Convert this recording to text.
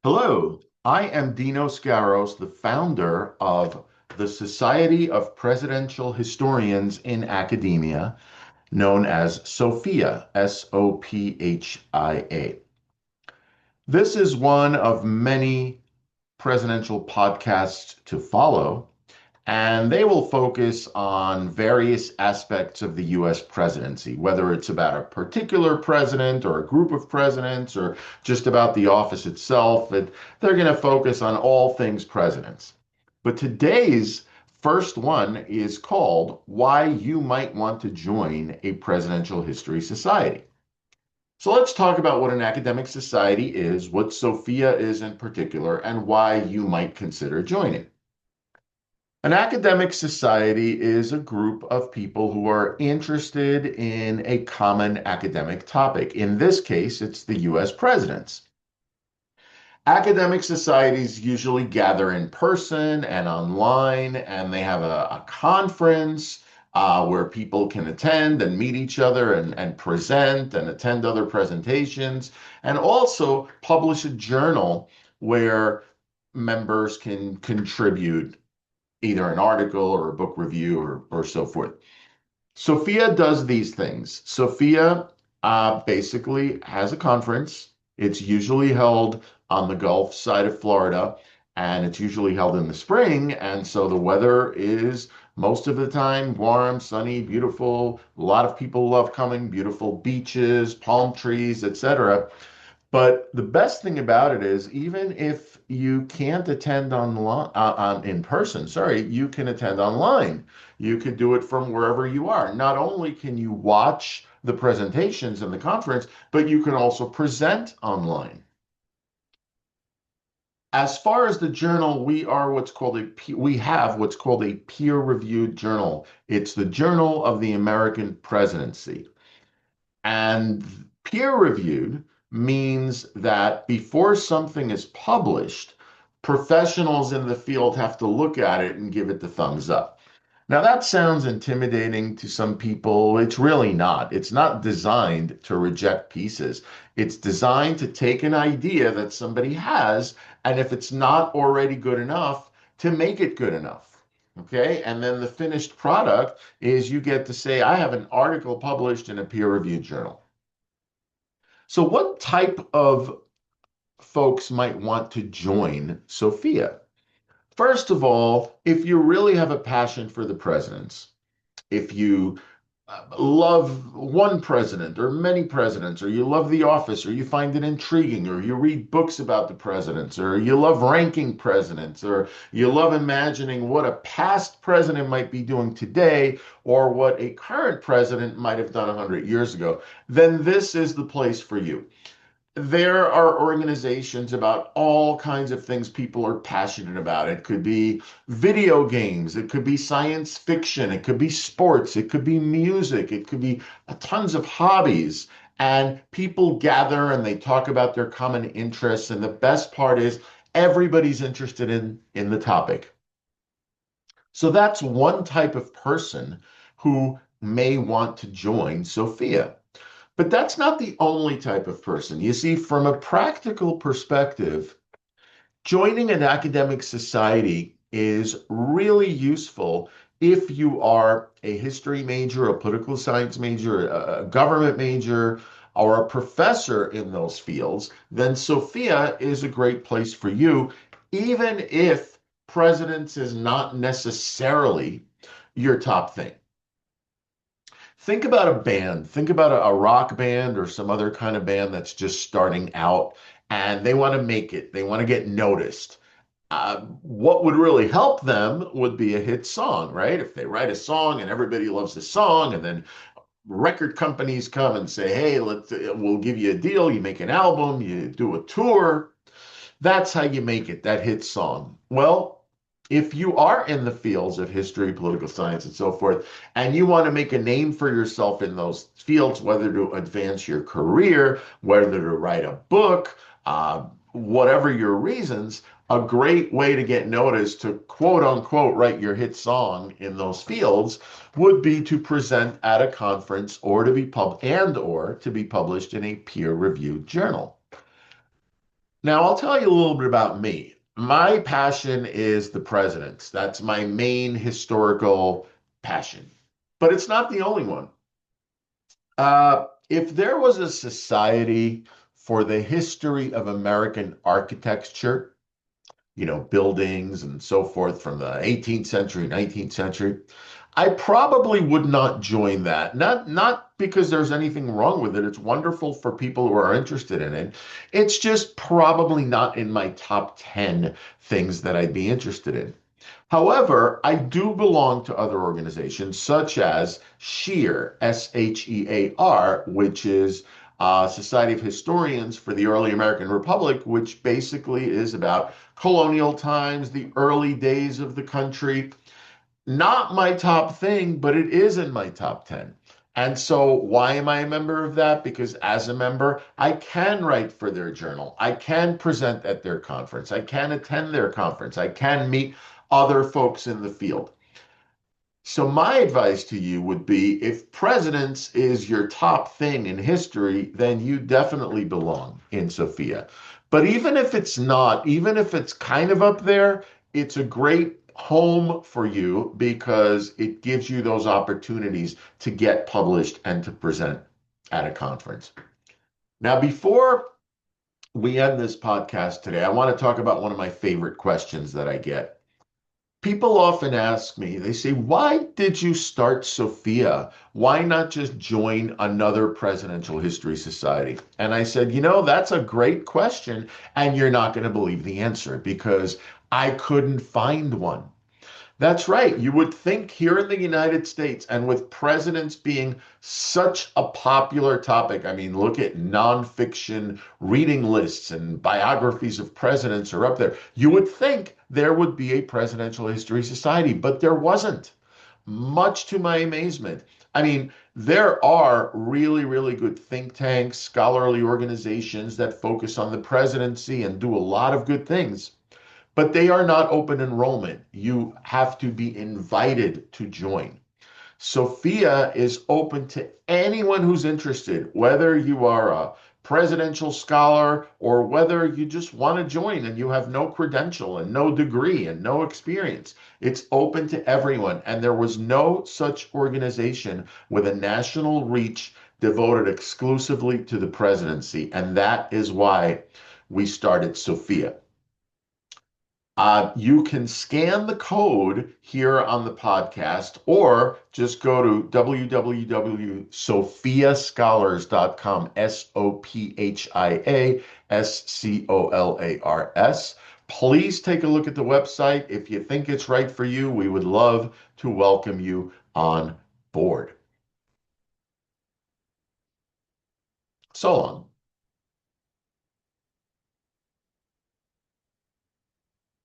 Hello, I am Dino Scaros, the founder of the Society of Presidential Historians in Academia, known as SOPHIA, SOPHIA. This is one of many presidential podcasts to follow, and they will focus on various aspects of the US presidency, whether it's about a particular president or a group of presidents or just about the office itself. They're going to focus on all things presidents. But today's first one is called Why You Might Want to Join a Presidential History Society. So let's talk about what an academic society is, what Sophia is in particular, and why you might consider joining. An academic society is a group of people who are interested in a common academic topic. In this case, it's the US presidents. Academic societies usually gather in person and online, and they have a conference where people can attend and meet each other and present and attend other presentations, and also publish a journal where members can contribute either an article or a book review or so forth. Sophia does these things. Sophia basically has a conference. It's usually held on the Gulf side of Florida, and it's usually held in the spring. And so the weather is most of the time warm, sunny, beautiful. A lot of people love coming, beautiful beaches, palm trees, etc. But the best thing about it is, even if you can't attend in person, sorry, you can attend online. You could do it from wherever you are. Not only can you watch the presentations in the conference, but you can also present online. As far as the journal, we have what's called a peer-reviewed journal. It's the Journal of the American Presidency. And peer reviewed means that before something is published, professionals in the field have to look at it and give it the thumbs up. Now, that sounds intimidating to some people. It's really not. It's not designed to reject pieces. It's designed to take an idea that somebody has, and if it's not already good enough, to make it good enough. Okay. And then the finished product is you get to say, I have an article published in a peer-reviewed journal. So, what type of folks might want to join Sophia? First of all, if you really have a passion for the presidents, if you love one president or many presidents, or you love the office, or you find it intriguing, or you read books about the presidents, or you love ranking presidents, or you love imagining what a past president might be doing today, or what a current president might have done 100 years ago, then this is the place for you. There are organizations about all kinds of things people are passionate about. It could be video games, it could be science fiction, it could be sports, it could be music, it could be tons of hobbies. And people gather and they talk about their common interests. And the best part is everybody's interested in the topic. So that's one type of person who may want to join Sophia. But that's not the only type of person. You see, from a practical perspective, joining an academic society is really useful if you are a history major, a political science major, a government major, or a professor in those fields. Then Sophia is a great place for you, even if presidents is not necessarily your top thing. Think about a band. Think about a rock band or some other kind of band that's just starting out and they want to make it. They want to get noticed. What would really help them would be a hit song, right? If they write a song and everybody loves the song, and then record companies come and say, "Hey, we'll give you a deal. You make an album, you do a tour." That's how you make it, that hit song. Well, if you are in the fields of history, political science, and so forth, and you want to make a name for yourself in those fields, whether to advance your career, whether to write a book, whatever your reasons, a great way to get noticed to quote unquote write your hit song in those fields would be to present at a conference or to be published in a peer-reviewed journal. Now, I'll tell you a little bit about me. My passion is the presidents. That's my main historical passion, but it's not the only one. If there was a society for the history of American architecture, buildings and so forth from the 18th century, 19th century, I probably would not join that. Not because there's anything wrong with it. It's wonderful for people who are interested in it. It's just probably not in my top 10 things that I'd be interested in. However, I do belong to other organizations such as SHEAR, SHEAR, which is Society of Historians for the Early American Republic, which basically is about colonial times, the early days of the country. Not my top thing, but it is in my top 10. And so, why am I a member of that? Because as a member, I can write for their journal. I can present at their conference. I can attend their conference. I can meet other folks in the field. So, my advice to you would be if presidents is your top thing in history, then you definitely belong in SOPHIA. But even if it's not, even if it's kind of up there, it's a great home for you because it gives you those opportunities to get published and to present at a conference. Now, before we end this podcast today, I want to talk about one of my favorite questions that I get. People often ask me, they say, why did you start SOPHIA? Why not just join another presidential history society? And I said, that's a great question. And you're not going to believe the answer because I couldn't find one. That's right. You would think here in the United States, and with presidents being such a popular topic, I mean, look at nonfiction reading lists and biographies of presidents are up there. You would think there would be a presidential history society, but there wasn't, much to my amazement. I mean, there are really, really good think tanks, scholarly organizations that focus on the presidency and do a lot of good things, but they are not open enrollment. You have to be invited to join. SOPHIA is open to anyone who's interested, whether you are a presidential scholar or whether you just want to join and you have no credential and no degree and no experience. It's open to everyone. And there was no such organization with a national reach devoted exclusively to the presidency. And that is why we started SOPHIA. You can scan the code here on the podcast or just go to www.sophiascholars.com, SOPHIA SCOLARS. Please take a look at the website. If you think it's right for you, we would love to welcome you on board. So long.